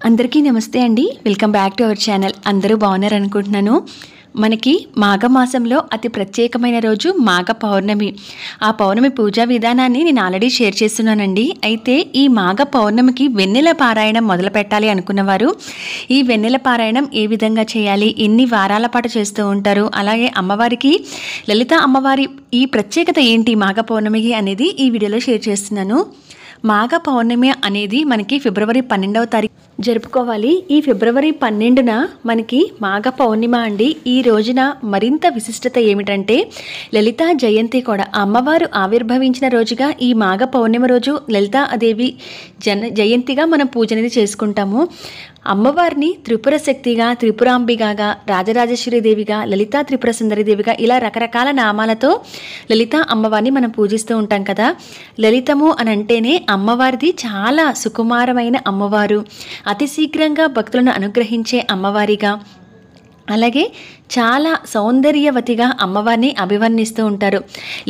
అందరికీ నమస్తే అండి. Welcome back to our channel. అందరూ బాగున్నారనుకుంటున్నాను. మనకి మాఘమాసంలో అతి ప్రత్యేకమైన రోజు మాఘ పౌర్ణమి. ఆ పౌర్ణమి పూజా విధానాన్ని నేను ఆల్రెడీ షేర్ చేస్తున్నానండి. అయితే ఈ మాఘ పౌర్ణమికి వెన్నెల పారాయణం మొదలు పెట్టాలి అనుకున్నవారు ఈ వెన్నెల పారాయణం ఏ విధంగా చేయాలి, ఎన్ని వారాల పాటు చేస్తూ ఉంటారు, అలాగే అమ్మవారికి లలిత అమ్మవారి ఈ ప్రత్యేకత ఏంటి మాఘ పౌర్ణమికి అనేది ఈ వీడియోలో షేర్ చేస్తున్నాను. మాఘ పౌర్ణమి అనేది మనకి ఫిబ్రవరి 12వ తారీఖు జరుపుకోవాలి. ఈ ఫిబ్రవరి 12న మనకి మాఘ పౌర్ణిమ అండి. ఈ రోజున మరింత విశిష్టత ఏమిటంటే లలితా జయంతి కూడా అమ్మవారు ఆవిర్భవించిన రోజుగా ఈ మాఘ పౌర్ణిమ రోజు లలితాదేవి జయంతిగా మనం పూజ అనేది చేసుకుంటాము. అమ్మవారిని త్రిపుర శక్తిగా, త్రిపురాంబిగా, రాజరాజేశ్వరి దేవిగా, లలితా త్రిపుర సుందరి దేవిగా ఇలా రకరకాల నామాలతో లలిత అమ్మవారిని మనం పూజిస్తూ ఉంటాం కదా. లలితము అని అంటేనే అమ్మవారిది చాలా సుకుమారమైన అమ్మవారు, అతి శీఘ్రంగా భక్తులను అనుగ్రహించే అమ్మవారిగా, అలాగే చాలా సౌందర్యవతిగా అమ్మవారిని అభివర్ణిస్తూ ఉంటారు.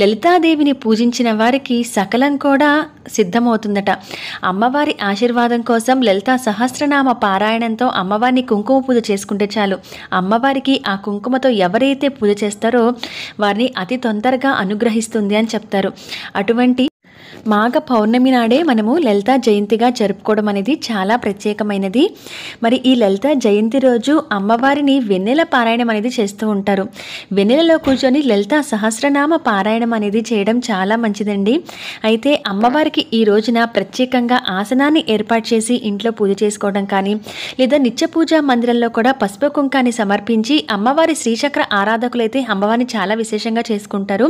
లలితాదేవిని పూజించిన వారికి సకలం కూడా సిద్ధమవుతుందట. అమ్మవారి ఆశీర్వాదం కోసం లలితా సహస్రనామ పారాయణంతో అమ్మవారిని కుంకుమ పూజ చేసుకుంటే చాలు. అమ్మవారికి ఆ కుంకుమతో ఎవరైతే పూజ చేస్తారో వారిని అతి తొందరగా అనుగ్రహిస్తుంది అని చెప్తారు. అటువంటి మాఘ పౌర్ణమి నాడే మనము లలితా జయంతిగా జరుపుకోవడం అనేది చాలా ప్రత్యేకమైనది. మరి ఈ లలితా జయంతి రోజు అమ్మవారిని వెన్నెల పారాయణం అనేది చేస్తూ ఉంటారు. వెన్నెలలో కూర్చొని లలితా సహస్రనామ పారాయణం అనేది చేయడం చాలా మంచిదండి. అయితే అమ్మవారికి ఈ రోజున ప్రత్యేకంగా ఆసనాన్ని ఏర్పాటు చేసి ఇంట్లో పూజ చేసుకోవడం కానీ, లేదా నిత్య పూజా మందిరంలో కూడా పసుపు కుంకాన్ని సమర్పించి అమ్మవారి శ్రీచక్ర ఆరాధకులైతే అమ్మవారిని చాలా విశేషంగా చేసుకుంటారు.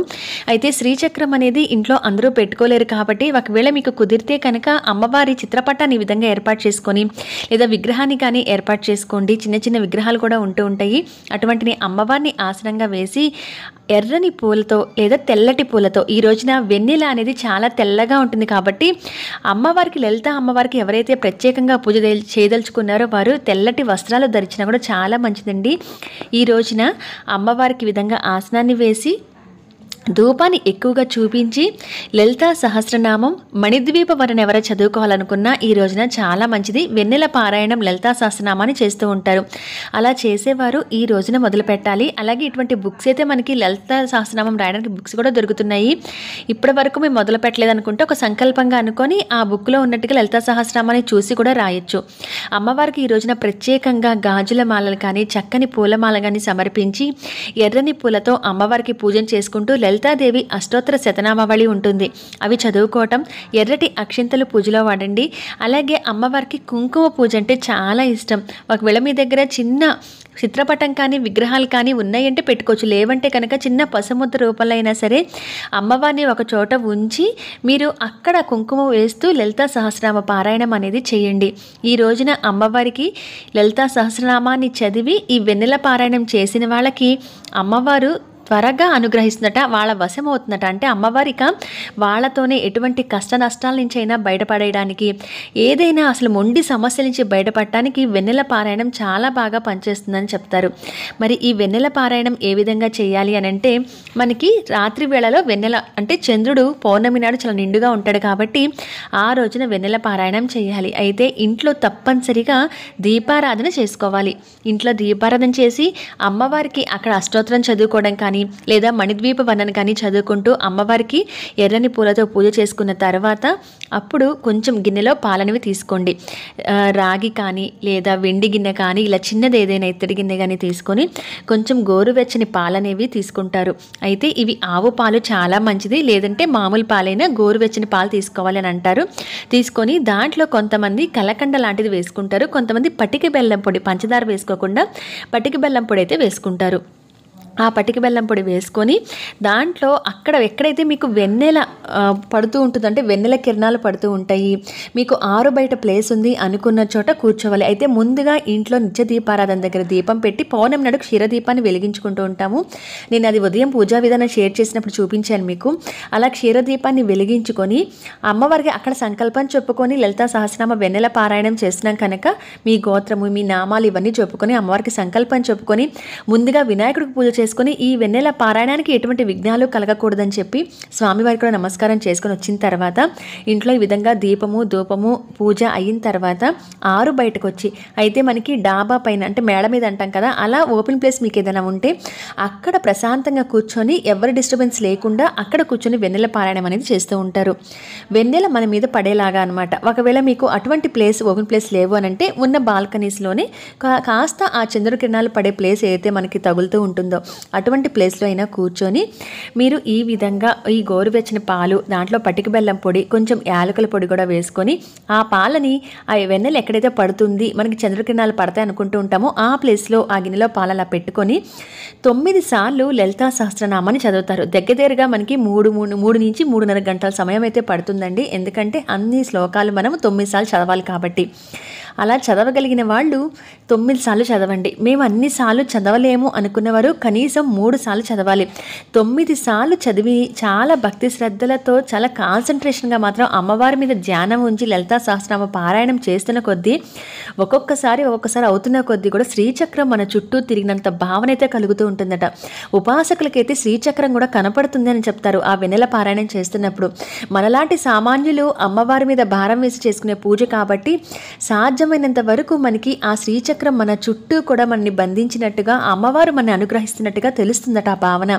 అయితే శ్రీచక్రం అనేది ఇంట్లో అందరూ పెట్టుకోలేరు కాబట్టి ఒకవేళ మీకు కుదిరితే కనుక అమ్మవారి చిత్రపటాన్ని ఈ విధంగా ఏర్పాటు చేసుకొని లేదా విగ్రహాన్ని కానీ ఏర్పాటు చేసుకోండి. చిన్న చిన్న విగ్రహాలు కూడా ఉంటూ ఉంటాయి. అటువంటిని అమ్మవారిని ఆసనంగా వేసి ఎర్రని పూలతో లేదా తెల్లటి పూలతో, ఈ రోజున వెన్నెల అనేది చాలా తెల్లగా ఉంటుంది కాబట్టి అమ్మవారికి లలిత అమ్మవారికి ఎవరైతే ప్రత్యేకంగా పూజ చేయదలుచుకున్నారో వారు తెల్లటి వస్త్రాలు ధరించినా కూడా చాలా మంచిదండి. ఈ రోజున అమ్మవారికి విధంగా ఆసనాన్ని వేసి ధూపాన్ని ఎక్కువగా చూపించి లలితా సహస్రనామం మణిద్వీప వర్ణన ఎవరో చదువుకోవాలనుకున్నా ఈ రోజున చాలా మంచిది. వెన్నెల పారాయణం లలితా సహస్రనామాన్ని చేస్తూ ఉంటారు. అలా చేసేవారు ఈ రోజున మొదలు పెట్టాలి. అలాగే ఇటువంటి బుక్స్ అయితే మనకి లలితా సహస్రనామం రాయడానికి బుక్స్ కూడా దొరుకుతున్నాయి. ఇప్పటి వరకు మేము మొదలు పెట్టలేదు అనుకుంటే ఒక సంకల్పంగా అనుకొని ఆ బుక్లో ఉన్నట్టుగా లలితా సహస్రనామాన్ని చూసి కూడా రాయొచ్చు. అమ్మవారికి ఈ రోజున ప్రత్యేకంగా గాజుల మాలలు కానీ, చక్కని పూలమాల కానీ సమర్పించి ఎర్రని పూలతో అమ్మవారికి పూజన చేసుకుంటూ లలితాదేవి అష్టోత్తర శతనామావళి ఉంటుంది. అవి చదువుకోవటం, ఎర్రటి అక్షింతలు పూజలో వాడండి. అలాగే అమ్మవారికి కుంకుమ పూజ అంటే చాలా ఇష్టం. ఒకవేళ మీ దగ్గర చిన్న చిత్రపటం కానీ విగ్రహాలు కానీ ఉన్నాయంటే పెట్టుకోవచ్చు. లేవంటే కనుక చిన్న పసుముద్ద రూపంలో అయినా సరే అమ్మవారిని ఒక చోట ఉంచి మీరు అక్కడ కుంకుమ వేస్తూ లలితా సహస్రనామ పారాయణం అనేది చేయండి. ఈ రోజున అమ్మవారికి లలితా సహస్రనామాన్ని చదివి ఈ వెన్నెల పారాయణం చేసిన వాళ్ళకి అమ్మవారు త్వరగా అనుగ్రహిస్తుందట, వాళ్ళ వశం అవుతుందట. అంటే అమ్మవారిక వాళ్ళతోనే ఎటువంటి కష్ట నష్టాల నుంచి అయినా బయటపడేయడానికి, ఏదైనా అసలు మొండి సమస్యల నుంచి బయటపడటానికి వెన్నెల పారాయణం చాలా బాగా పనిచేస్తుందని చెప్తారు. మరి ఈ వెన్నెల పారాయణం ఏ విధంగా చేయాలి అని అంటే మనకి రాత్రి వేళలో వెన్నెల అంటే చంద్రుడు పౌర్ణమి నాడు చాలా నిండుగా ఉంటాడు కాబట్టి ఆ రోజున వెన్నెల పారాయణం చేయాలి. అయితే ఇంట్లో తప్పనిసరిగా దీపారాధన చేసుకోవాలి. ఇంట్లో దీపారాధన చేసి అమ్మవారికి అక్కడ అష్టోత్తరం చదువుకోవడం కానీ లేదా మణిద్వీప వర్ణన కానీ చదువుకుంటూ అమ్మవారికి ఎర్రని పూలతో పూజ చేసుకున్న తర్వాత అప్పుడు కొంచెం గిన్నెలో పాలనివి తీసుకోండి. రాగి కానీ లేదా వెండి గిన్నె కానీ ఇలా చిన్నది ఏదైనా ఇత్తడి గిన్నె కానీ తీసుకొని కొంచెం గోరువెచ్చని పాలనేవి తీసుకుంటారు. అయితే ఇవి ఆవు పాలు చాలా మంచిది, లేదంటే మామూలు పాలైనా గోరువెచ్చని పాలు తీసుకోవాలి అని అంటారు. తీసుకొని దాంట్లో కొంతమంది కలకండ లాంటిది వేసుకుంటారు, కొంతమంది పటిక బెల్లం పొడి, పంచదార వేసుకోకుండా పటిక బెల్లం పొడి అయితే వేసుకుంటారు. ఆ పటిక బెల్లం పొడి వేసుకొని దాంట్లో అక్కడ ఎక్కడైతే మీకు వెన్నెల పడుతూ ఉంటుందో, అంటే వెన్నెల కిరణాలు పడుతూ ఉంటాయి, మీకు ఆరు బయట ప్లేస్ ఉంది అనుకున్న చోట కూర్చోవాలి. అయితే ముందుగా ఇంట్లో నిత్య దీపారాధన దగ్గర దీపం పెట్టి పౌర్ణమి నాడు క్షీరదీపాన్ని వెలిగించుకుంటూ ఉంటాము. నేను అది ఉదయం పూజా విధానం షేర్ చేసినప్పుడు చూపించాను మీకు. అలా క్షీరదీపాన్ని వెలిగించుకొని అమ్మవారికి అక్కడ సంకల్పం చెప్పుకొని లలితా సహస్రనామ వెన్నెల పారాయణం చేస్తున్నాం కనుక మీ గోత్రము, మీ నామాలు ఇవన్నీ చెప్పుకొని అమ్మవారికి సంకల్పం చెప్పుకొని ముందుగా వినాయకుడికి పూజ చేసుకొని ఈ వెన్నెల పారాయణానికి ఎటువంటి విఘ్నాలు కలగకూడదని చెప్పి స్వామివారికి కూడా నమస్కారం చేసుకొని వచ్చిన తర్వాత ఇంట్లో ఈ విధంగా దీపము ధూపము పూజ అయిన తర్వాత బయటకు వచ్చి అయితే మనకి డాబా పైన అంటే మేడ మీద అంటాం కదా, అలా ఓపెన్ ప్లేస్ మీకు ఏదైనా ఉంటే అక్కడ ప్రశాంతంగా కూర్చొని ఎవరి డిస్టర్బెన్స్ లేకుండా అక్కడ కూర్చొని వెన్నెల పారాయణం అనేది చేస్తూ ఉంటారు. వెన్నెల మన మీద పడేలాగా అనమాట. ఒకవేళ మీకు అటువంటి ప్లేస్ ఓపెన్ ప్లేస్ లేవు అని అంటే ఉన్న బాల్కనీస్లోనే కాస్త ఆ చంద్రకిరణాలు పడే ప్లేస్ ఏదైతే మనకి తగులుతూ ఉంటుందో అటువంటి ప్లేస్లో అయినా కూర్చొని మీరు ఈ విధంగా ఈ గోరువెచ్చని పాలు, దాంట్లో పటిక బెల్లం పొడి, కొంచెం యాలకుల పొడి కూడా వేసుకొని ఆ పాలని ఆ వెన్నెల ఎక్కడైతే పడుతుంది మనకి చంద్రకిరణాలు పడతాయి అనుకుంటూ ఉంటామో ఆ ప్లేస్లో ఆ గిన్నెలో పాలు అలా పెట్టుకొని 9 సార్లు లలితా సహస్రనామాన్ని చదువుతారు. దగ్గరగా మనకి 3 నుంచి 3.5 గంటల సమయం అయితే పడుతుందండి. ఎందుకంటే అన్ని శ్లోకాలు మనం 9 సార్లు చదవాలి కాబట్టి. అలా చదవగలిగిన వాళ్ళు 9 సార్లు చదవండి. మేము అన్ని సార్లు చదవలేము అనుకున్నవారు కనీసం 3 సార్లు చదవాలి. 9 సార్లు చదివి చాలా భక్తి శ్రద్ధలతో చాలా కాన్సన్ట్రేషన్గా మాత్రం అమ్మవారి మీద ధ్యానం ఉంచి లలితా సహస్రనామ పారాయణం చేస్తున్న కొద్దీ ఒక్కొక్కసారి అవుతున్న కొద్దీ కూడా శ్రీచక్రం మన చుట్టూ తిరిగినంత భావన అయితే కలుగుతూ ఉంటుందట. ఉపాసకులకైతే శ్రీచక్రం కూడా కనపడుతుంది అని చెప్తారు ఆ వెన్నెల పారాయణం చేస్తున్నప్పుడు. మనలాంటి సామాన్యులు అమ్మవారి మీద భారం వేసి చేసుకునే పూజ కాబట్టి సాధ్యమైనంత వరకు మనకి ఆ శ్రీచక్రం మన చుట్టూ కూడా మనని బంధించినట్టుగా అమ్మవారు మనని అనుగ్రహిస్తున్నట్టుగా తెలుస్తుందట ఆ భావన.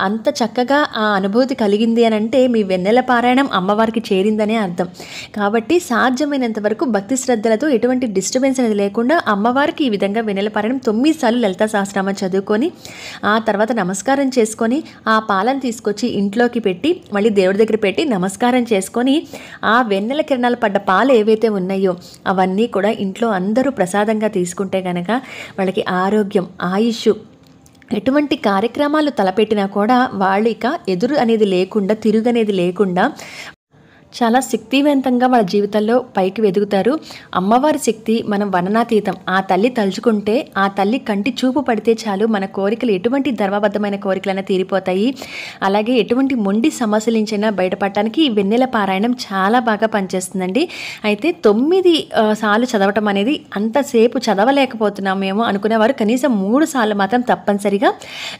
అంత చక్కగా ఆ అనుభూతి కలిగింది అని అంటే మీ వెన్నెల పారాయణం అమ్మవారికి చేరిందనే అర్థం. కాబట్టి సాధ్యమైనంత వరకు భక్తి శ్రద్ధలతో ఎటువంటి డిస్టర్బెన్స్ అనేది లేకుండా అమ్మవారికి ఈ విధంగా వెన్నెల పారాయణం 9 సార్లు లలితా సహస్రనామం చదువుకొని ఆ తర్వాత నమస్కారం చేసుకొని ఆ పాలను తీసుకొచ్చి ఇంట్లోకి పెట్టి మళ్ళీ దేవుడి దగ్గర పెట్టి నమస్కారం చేసుకొని ఆ వెన్నెల కిరణాలు పడ్డ పాలు ఏవైతే ఉన్నాయో అవన్నీ కూడా ఇంట్లో అందరూ ప్రసాదంగా తీసుకుంటే కనుక వాళ్ళకి ఆరోగ్యం, ఆయుష్, ఎటువంటి కార్యక్రమాలు తలపెట్టినా కూడా వాళ్ళు ఇక ఎదురు అనేది లేకుండా, తిరుగు అనేది లేకుండా చాలా శక్తివంతంగా వాళ్ళ జీవితంలో పైకి వెదుగుతారు. అమ్మవారి శక్తి మనం వర్ణనాతీతం. ఆ తల్లి తలుచుకుంటే, ఆ తల్లి కంటి చూపు పడితే చాలు మన కోరికలు, ఎటువంటి ధర్మబద్ధమైన కోరికలైనా తీరిపోతాయి. అలాగే ఎటువంటి మొండి సమస్యల నుంచైనా బయటపడటానికి ఈ వెన్నెల పారాయణం చాలా బాగా పనిచేస్తుందండి. అయితే 9 సార్లు చదవటం అనేది అంతసేపు చదవలేకపోతున్నాం మేము అనుకునేవారు కనీసం 3 సార్లు మాత్రం తప్పనిసరిగా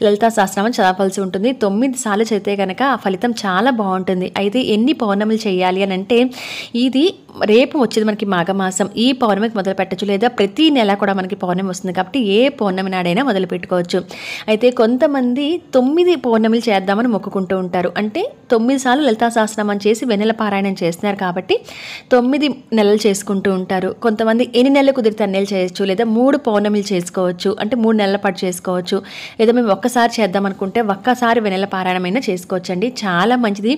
లలితా సహస్రనామం చదవాల్సి ఉంటుంది. 9 సార్లు చదివితే కనుక ఆ ఫలితం చాలా బాగుంటుంది. అయితే ఎన్ని పౌర్ణములు చేయాలి అని అంటే ఇది రేపు వచ్చేది మనకి మాఘమాసం. ఈ పౌర్ణమికి మొదలు పెట్టచ్చు, లేదా ప్రతి నెల కూడా మనకి పౌర్ణమి వస్తుంది కాబట్టి ఏ పౌర్ణమి నాడైనా మొదలు పెట్టుకోవచ్చు. అయితే కొంతమంది 9 పౌర్ణమిలు చేద్దామని మొక్కుకుంటూ ఉంటారు. అంటే 9 సార్లు లలితా సహస్రనామం చేసి వెన్నెల పారాయణం చేస్తున్నారు కాబట్టి 9 నెలలు చేసుకుంటూ ఉంటారు. కొంతమంది ఎన్ని నెలలు కుదిరితే అన్ని నెలలు చేయొచ్చు, లేదా 3 పౌర్ణమిలు చేసుకోవచ్చు, అంటే 3 నెలల పాటు చేసుకోవచ్చు. లేదా మేము ఒక్కసారి చేద్దాం అనుకుంటే ఒక్కసారి వెన్నెల పారాయణమైనా చేసుకోవచ్చు అండి. చాలా మంచిది.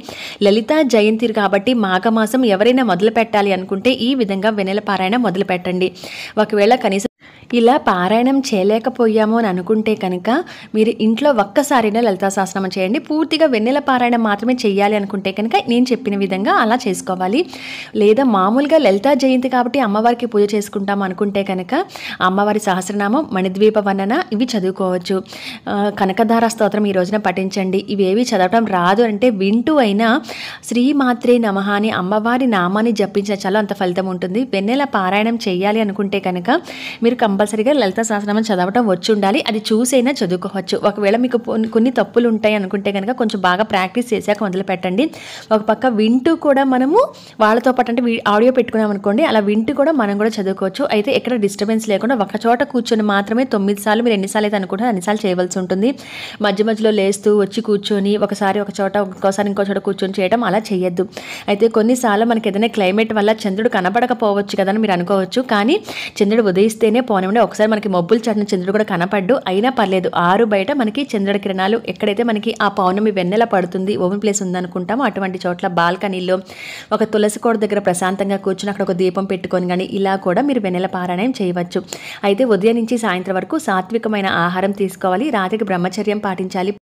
లలితా జయంతి కాబట్టి మాఘమాసం ఎవరైనా మొదలు పెట్టాలి అనుకుంటే ఈ విధంగా వెన్నెల పారాయణం మొదలు పెట్టండి. ఒకవేళ కనీసం ఇలా పారాయణం చేయలేకపోయాము అని అనుకుంటే కనుక మీరు ఇంట్లో ఒక్కసారైనా లలితా సహస్రనామం చేయండి. పూర్తిగా వెన్నెల పారాయణం మాత్రమే చేయాలి అనుకుంటే కనుక నేను చెప్పిన విధంగా అలా చేసుకోవాలి. లేదా మామూలుగా లలితా జయంతి కాబట్టి అమ్మవారికి పూజ చేసుకుంటాం అనుకుంటే కనుక అమ్మవారి సహస్రనామం, మణిద్వీప వర్ణన ఇవి చదువుకోవచ్చు. కనకధార స్తోత్రం ఈ రోజున పఠించండి. ఇవేవి చదవటం రాదు అంటే వింటూ అయినా శ్రీమాత్రే నమః అని అమ్మవారి నామాన్ని జపించిన చాలా అంత ఫలితం ఉంటుంది. వెన్నెల పారాయణం చేయాలి అనుకుంటే కనుక మీరు కంపల్సరీగా లలితా సహస్రనామం చదవటం వచ్చి ఉండాలి. అది చూసైనా చదువుకోవచ్చు. ఒకవేళ మీకు కొన్ని తప్పులు ఉంటాయి అనుకుంటే కనుక కొంచెం బాగా ప్రాక్టీస్ చేశాక మొదలు పెట్టండి. ఒక పక్క వింటూ కూడా మనము వాళ్ళతో పాటు అంటే ఆడియో పెట్టుకున్నాం అనుకోండి, అలా వింటూ కూడా మనం కూడా చదువుకోవచ్చు. అయితే ఎక్కడ డిస్టర్బెన్స్ లేకుండా ఒక చోట కూర్చొని మాత్రమే 9 సార్లు మీరు ఎన్నిసార్లు అయితే అనుకుంటారో అన్నిసార్లు చేయవలసి ఉంటుంది. మధ్యలో లేస్తూ వచ్చి కూర్చొని ఒకసారి ఒక చోట ఇంకోసారి ఇంకో చోట కూర్చొని చేయడం అలా చేయొద్దు. అయితే కొన్నిసార్లు మనకి ఏదైనా క్లైమేట్ వల్ల చంద్రుడు కనపడకపోవచ్చు కదా అని మీరు అనుకోవచ్చు. కానీ చంద్రుడు ఉదయిస్తేనే పోనివ్వండి, ఒకసారి మనకి మబ్బులు చాటున చంద్రుడు కూడా కనపడ్డు అయినా పర్లేదు. బయట మనకి చంద్రుడి కిరణాలు ఎక్కడైతే మనకి ఆ పౌర్ణమి వెన్నెల పడుతుంది, ఓపెన్ ప్లేస్ ఉందనుకుంటామో అటువంటి చోట్ల బాల్కనీలో ఒక తులసి కోట దగ్గర ప్రశాంతంగా కూర్చుని అక్కడ ఒక దీపం పెట్టుకొని కానీ ఇలా కూడా మీరు వెన్నెల పారాయణం చేయవచ్చు. అయితే ఉదయం నుంచి సాయంత్రం వరకు సాత్వికమైన ఆహారం తీసుకోవాలి. రాత్రికి బ్రహ్మచర్యం పాటించాలి.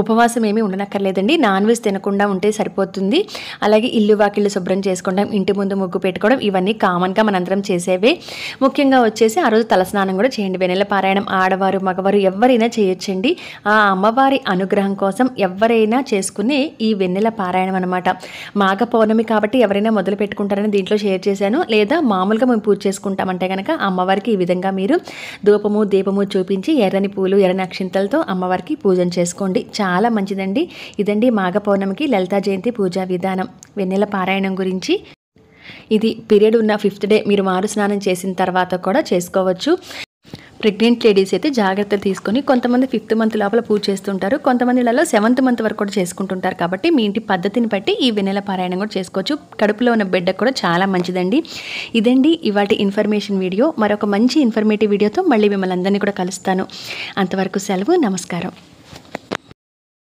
ఉపవాసం ఏమీ ఉండనక్కర్లేదండి. నాన్ వెజ్ తినకుండా ఉంటే సరిపోతుంది. అలాగే ఇల్లు వాకిళ్ళు శుభ్రం చేసుకోవడం, ఇంటి ముందు ముగ్గు పెట్టుకోవడం ఇవన్నీ కామన్‌గా మనందరం చేసేవే. ముఖ్యంగా వచ్చేసి ఆ రోజు తలస్నానం కూడా చేయండి. వెన్నెల పారాయణం ఆడవారు, మగవారు ఎవ్వరైనా చేయొచ్చండి. ఆ అమ్మవారి అనుగ్రహం కోసం ఎవ్వరైనా చేసుకునే ఈ వెన్నెల పారాయణం అనమాట. మాఘ పౌర్ణమి కాబట్టి ఎవరైనా మొదలు పెట్టుకుంటారని దీంట్లో షేర్ చేశాను. లేదా మామూలుగా మేము పూజ చేసుకుంటామంటే కనుక అమ్మవారికి ఈ విధంగా మీరు ధూపము, దీపము చూపించి ఎర్రని పూలు, ఎర్రని అక్షింతలతో అమ్మవారికి పూజన చేసుకోండి. చాలా మంచిదండి. ఇదండి మాఘ పౌర్ణమికి లలితా జయంతి పూజా విధానం, వెన్నెల పారాయణం గురించి. ఇది పీరియడ్ ఉన్న 5th డే మీరు మారు స్నానం చేసిన తర్వాత కూడా చేసుకోవచ్చు. ప్రెగ్నెంట్ లేడీస్ అయితే జాగ్రత్తలు తీసుకొని, కొంతమంది 5th మంత్ లోపల పూజ చేస్తుంటారు, కొంతమంది ఇళ్ళలో 7th మంత్ వరకు కూడా చేసుకుంటుంటారు. కాబట్టి మీ ఇంటి పద్ధతిని బట్టి ఈ వెన్నెల పారాయణం కూడా చేసుకోవచ్చు. కడుపులో ఉన్న బిడ్డకు కూడా చాలా మంచిదండి. ఇదండి ఇవాటి ఇన్ఫర్మేషన్ వీడియో. మరొక మంచి ఇన్ఫర్మేటివ్ వీడియోతో మళ్ళీ మిమ్మల్ని అందరినీ కూడా కలుస్తాను. అంతవరకు సెలవు. నమస్కారం.